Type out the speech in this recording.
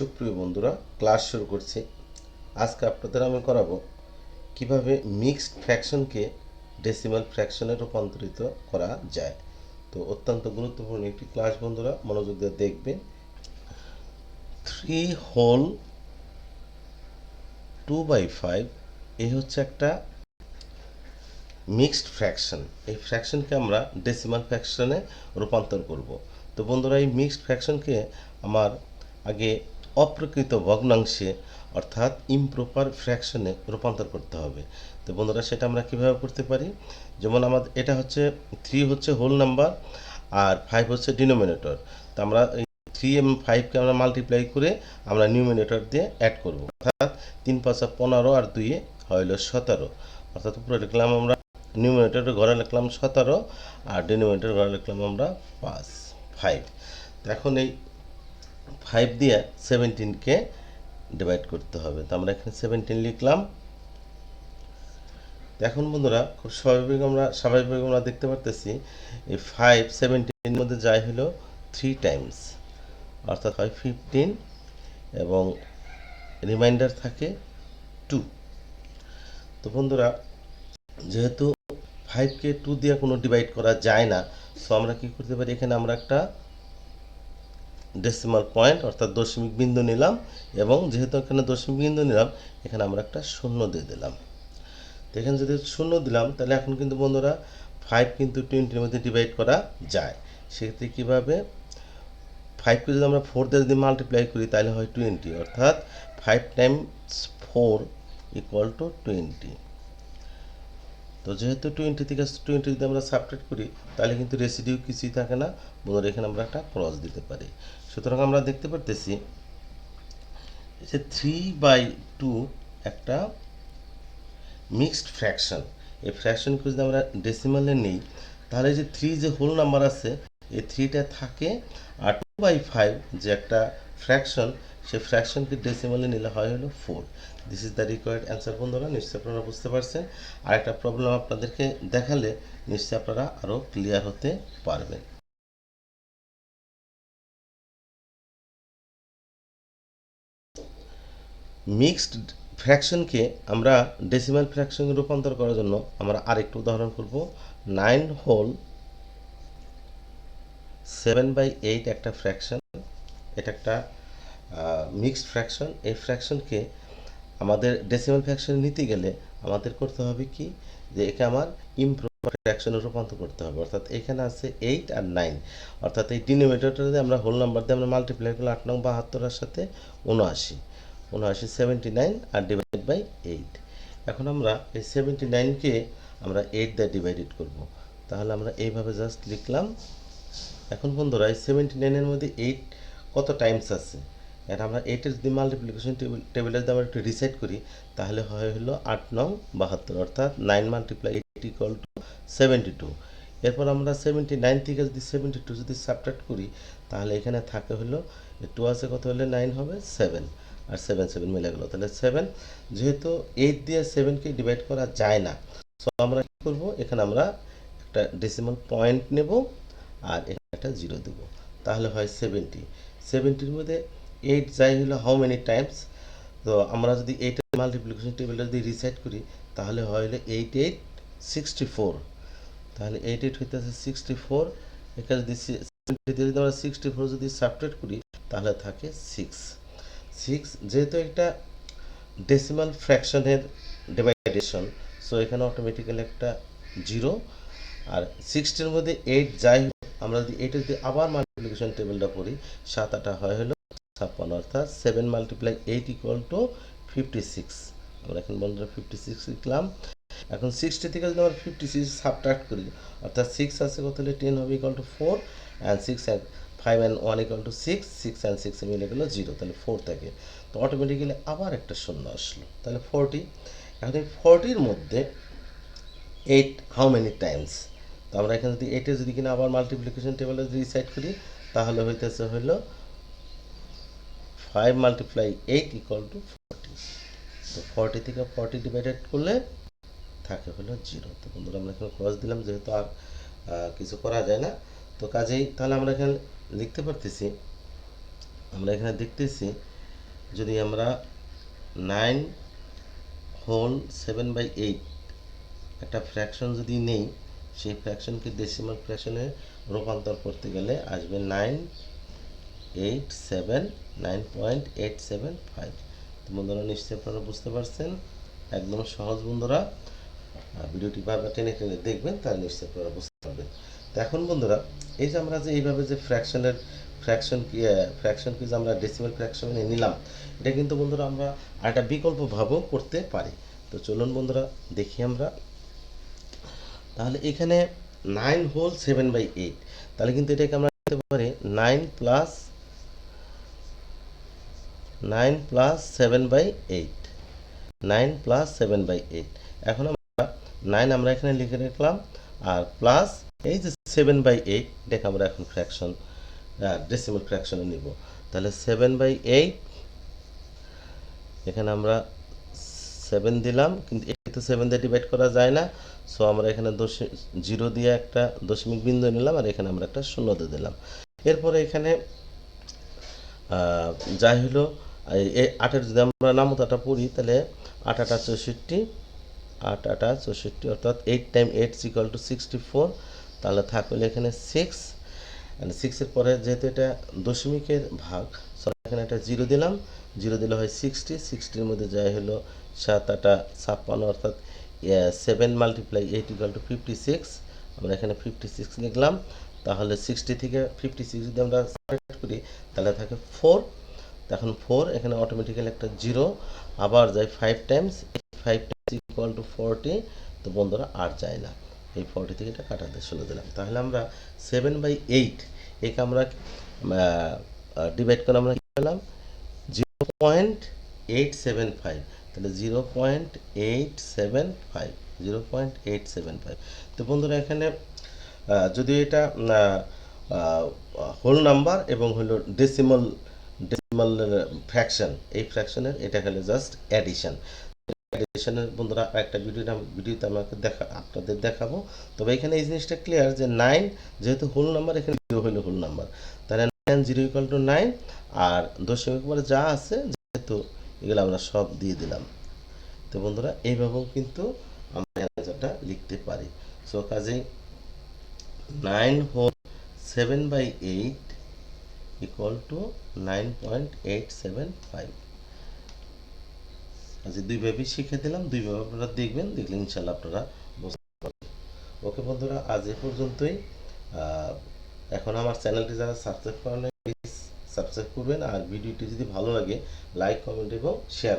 সুপ্রিয় বন্ধুরা, ক্লাস শুরু করছি। আজকে আপনাদের আমি করাবো কিভাবে মিক্সড ফ্র্যাকশনকে ডেসিমাল ফ্র্যাকশনে রূপান্তরিত করা যায়। তো অত্যন্ত গুরুত্বপূর্ণ একটি ক্লাস বন্ধুরা, মনোযোগ দিয়ে দেখবেন। 3 হোল 2/5 এই হচ্ছে একটা মিক্সড ফ্র্যাকশন। এই ফ্র্যাকশনকে আমরা ডেসিমাল ফ্র্যাকশনে রূপান্তর করব। তো বন্ধুরা, এই মিক্সড ফ্র্যাকশনকে আমার আগে অপ্রকৃত ভগ্নাংশে অর্থাৎ ইমপ্রপার ফ্র্যাকশনে রূপান্তর করতে হবে। তো বন্ধুরা, সেটা আমরা কিভাবে করতে পারি? যেমন আমাদের এটা হচ্ছে 3 হচ্ছে হোল নাম্বার আর 5 হচ্ছে ডিনোমিনেটর। তো আমরা এই 3 এবং 5কে আমরা মাল্টিপ্লাই করে আমরা নিউমিনেটর দিয়ে অ্যাড করব। অর্থাৎ 3 5 15 আর 2 হইল 17। অর্থাৎ উপরে লিখলাম আমরা নিউমিনেটরের ঘরে লিখলাম 17 আর ডিনোমিনেটরের ঘরে লিখলাম আমরা 5। তো এখন এই 5 দিয়ে 17কে ডিভাইড করতে হবে। তো আমরা এখানে 17 লিখলাম। এখন বন্ধুরা, খুব স্বাভাবিকভাবে আমরা দেখতে পারতেছি এই 5 17 মধ্যে যায় হলো 3 টাইমস, অর্থাৎ হয় 15 এবং রিমাইন্ডার থাকে 2। তো বন্ধুরা, যেহেতু 5কে 2 দিয়ে কোনো ডিভাইড করা যায় না, সো আমরা কি করতে পারি, এখানে আমরা একটা ডেসিমাল পয়েন্ট অর্থাৎ দশমিক বিন্দু নিলাম, এবং যেহেতু এখানে দশমিক বিন্দু নিলাম, এখানে আমরা একটা শূন্য দিয়ে দিলাম। তো এখানে যদি শূন্য দিলাম, তাহলে এখন কিন্তু বন্ধুরা 5 কিন্তু 20-র মধ্যে ডিভাইড করা যায়। সেক্ষেত্রে কীভাবে, 5কে যদি আমরা 4 দিয়ে যদি মাল্টিপ্লাই করি তাহলে হয় 20, অর্থাৎ 5 টাইমস 4 ইকুয়াল টু 20। তো যেহেতু 20 থেকে 20 যদি আমরা সাবট্রাক্ট করি, তাহলে কিন্তু রেসিডিউ কিছুই থাকে না বন্ধুরা, এখানে আমরা একটা ক্রস দিতে পারি। সুতরাং আমরা দেখতে পারতেছি যে 3/2 একটা মিক্সড ফ্র্যাকশন। এই ফ্র্যাকশনকে যদি আমরা ডেসিমালে নিই, তাহলে যে 3 যে হোল নাম্বার আছে, এই 3টা থাকে, আর 2/5 যে একটা ফ্র্যাকশন, সেই ফ্র্যাকশনকে ডেসিমালে নিলে হয় হলো 4। This is the required answer বন্ধুরা। নিশ্চয়ই আপনারা বুঝতে পারছেন। আর একটা প্রবলেম আপনাদেরকে দেখালে নিশ্চয়ই আপনারা আরও ক্লিয়ার হতে পারবেন। মিক্সড ফ্র্যাকশনকে আমরা ডেসিমাল ফ্র্যাকশনে রূপান্তর করার জন্য আমরা আরেকটু উদাহরণ করব। 9 হোল 7/8 একটা ফ্র্যাকশন। এটা একটা মিক্সড ফ্র্যাকশন। এই ফ্র্যাকশনকে আমাদের ডেসিমাল ফ্র্যাকশনে নিতে গেলে আমাদের করতে হবে কি, যে একে আমার ইমপ্রপার ফ্র্যাকশনে রূপান্তর করতে হবে। অর্থাৎ এখানে আছে 8 আর 9, অর্থাৎ এই ডিনোমিনেটরটা যদি আমরা হোল নাম্বার দিয়ে আমরা মাল্টিপ্লাই করলে 8 নং 72 সাথে 79, 79 আর ডিভাইড বাই 8। এখন আমরা এই 79কে আমরা 8 দিয়ে ডিভাইডেড করব। তাহলে আমরা এইভাবে জাস্ট লিখলাম। এখন বন্ধুরা, এই 79-এর মধ্যে 8 কত টাইমস আছে, এটা আমরা 8-এর যদি মাল্টিপ্লিকেশন টেবিলে যদি আমরা একটু রিসাইড করি, তাহলে হয় হলো 8 নং 72, অর্থাৎ 9 মাল্টিপ্লাই 8 ইকুয়াল টু 72। এরপর আমরা 79 থেকে যদি 72 যদি সাবট্রাক্ট করি, তাহলে এখানে থাকে হলো 2 আছে, কত হলে 9 হবে 7, আর 7 7 মিলে গেল, তাহলে 7। যেহেতু 8 দিয়ে 7কে ডিভাইড করা যায় না, সো আমরা কী করবো, এখানে আমরা একটা ডেসিমাল পয়েন্ট নেব আর এখানে একটা 0 দেব, তাহলে হয় 70। 70-র মধ্যে 8 যাই হলো হাউ মেনি টাইমস। তো আমরা যদি 8-এর মাল্টিপ্লিকেশন টেবিলটা যদি রিসাইড করি, তাহলে হয় হলো 8 8 64। তাহলে 8 8 হইতেছে 64। এখানে যদি 70 যদি আমরা 64 যদি সাবট্রাক্ট করি, তাহলে থাকে 6। যেহেতু একটা ডেসিমাল ফ্র্যাকশনের ডিভাইডেশন, সো এখানে অটোমেটিক্যালি একটা 0। আর 60-এর মধ্যে 8 যাই হোক, আমরা যদি 8 যদি আবার মাল্টিপ্লিকেশন টেবিলটা করি, 7 8 হয় হলো 56, অর্থাৎ 7 মাল্টিপ্লাই 8 ইকুয়াল টু 56। আমরা এখন বন্ধুরা 56 লিখলাম। এখন 60 থেকে যদি আমরা 56 সাবট্রাক্ট করি, অর্থাৎ 6 আছে, কত হলে 10 হবে equal to 4, and 6 and 5 and 1 equal to 6, 6 and 6 মিলে গেলো 0, তাহলে 4 থাকে। তো অটোমেটিক্যালি আবার একটা শূন্য আসলো, তাহলে 40। এখন এই 40-র মধ্যে 8 হাউ মেনি টাইমস। তো আমরা এখানে যদি 8-এর যদি কিনা আবার মাল্টিপ্লিকেশন টেবিলে যদি রিসাইড করি, তাহলে হইতেছে হলো 5 মাল্টিপ্লাই 8 ইকুয়াল টু 40। তো 40 থেকে 40 ডিভাইডেড করলে থাকে হলো 0। তো বন্ধুরা, আমরা এখানে ক্রস দিলাম, যেহেতু আর কিছু করা যায় না, তো কাজেই তাহলে আমরা এখানে লিখতে পারতেছি, আমরা এখানে দেখতেছি যদি আমরা 9 হোল 7/8 একটা ফ্র্যাকশন যদি নেই, সেই ফ্র্যাকশনকে ডেসিমাল ফ্র্যাকশনে রূপান্তর করতে গেলে আসবে 9.875। তো বন্ধুরা নিশ্চয়ই আপনারা বুঝতে পারছেন, একদম সহজ বন্ধুরা। ভিডিওটি বারবার টেনে টেনে দেখবেন, তাহলে নিশ্চয়ই আপনারা বুঝতে পারবেন। তো এখন বন্ধুরা, এই যে আমরা যে এইভাবে যে ফ্র্যাকশন কি যে আমরা ডেসিমাল ফ্র্যাকশনে নিলাম, এটা কিন্তু বন্ধুরা আমরা একটা বিকল্পভাবেও করতে পারি। তো চলুন বন্ধুরা দেখি আমরা। তাহলে এখানে 9 হোল 7/8, তাহলে কিন্তু এটাকে আমরা লিখতে পারি 9+7/8, 9+7/8। এখন আমরা 9 আমরা এখানে লিখে রাখলাম, আর প্লাস এই যে 7/8, এটাকে আমরা এখন ডেসিমাল ফ্র্যাকশনে নিব। তাহলে 7/8, এখানে আমরা 7 দিলাম, কিন্তু এটা তো 7 দিয়ে ডিভাইড করা যায় না। সো আমরা এখানে 0 দিয়ে একটা দশমিক বিন্দু নিলাম, আর এখানে আমরা একটা শূন্য দিয়ে দিলাম। এরপরে এখানে যাই হলো এই 8-এর যদি আমরা নামতাটা পড়ি, তাহলে 8-8 64, 8-8 64, অর্থাৎ 8 × 8 = 64। তাহলে থাকলে এখানে 6, 6-এর পরে যেহেতু এটা দশমিকের ভাগ, এখানে একটা 0 দিলাম, 0 দিলে হয় 60, 60-এর মধ্যে যাই হলো 7-8 56, অর্থাৎ 7 × 8 = 56। আমরা এখানে 56 লিখলাম। তাহলে 60 থেকে 56 যদি আমরা সাবট্রাক্ট করি, তাহলে থাকে 4। এখন 4, এখানে অটোমেটিক্যালি একটা 0, আবার যায় 5 টাইমস, 5 টাইমস = 40। তো বন্ধুরা আর যায় না, এই 40 থেকে এটা কাটাতে চলে দিলাম। তাহলে আমরা 7/8 একে আমরা ডিভাইড করে আমরা কি পেলাম, 0.875। তাহলে 0.875, 0.875। তো বন্ধুরা এখানে যদি এটা হোল নাম্বার এবং হলো ডেসিমাল ফ্র্যাকশন, এই ফ্র্যাকশনের এটা হলো জাস্ট অ্যাডিশন। অ্যাডিশনের বন্ধুরা একটা ভিডিওতে আমাকে আপনাদের দেখাবো। তবে এখানে এই জিনিসটা ক্লিয়ার যে 9 যেহেতু হোল নাম্বার, এখানে 0 হলো হোল নাম্বার, তাহলে 9 0 = 9, আর দশমিক পরে যা আছে যেহেতু এগুলো আমরা সব দিয়ে দিলাম। তো বন্ধুরা এইভাবেও কিন্তু আমরা অ্যান্সারটা লিখতে পারি। সো কাজেই 9 হোল 7/8 = 9.875। আচ্ছা, দুইভাবেই শিখে দিলাম, দুইভাবে আপনারা দেখবেন, দেখলে ইনশাল্লাহ আপনারা বুঝতে পারবেন। ওকে বন্ধুরা, আজ এ পর্যন্তই। এখন আমার চ্যানেলটি যারা সাবস্ক্রাইব করেন, প্লিজ সাবস্ক্রাইব করবেন, আর ভিডিওটি যদি ভালো লাগে লাইক, কমেন্ট এবং শেয়ার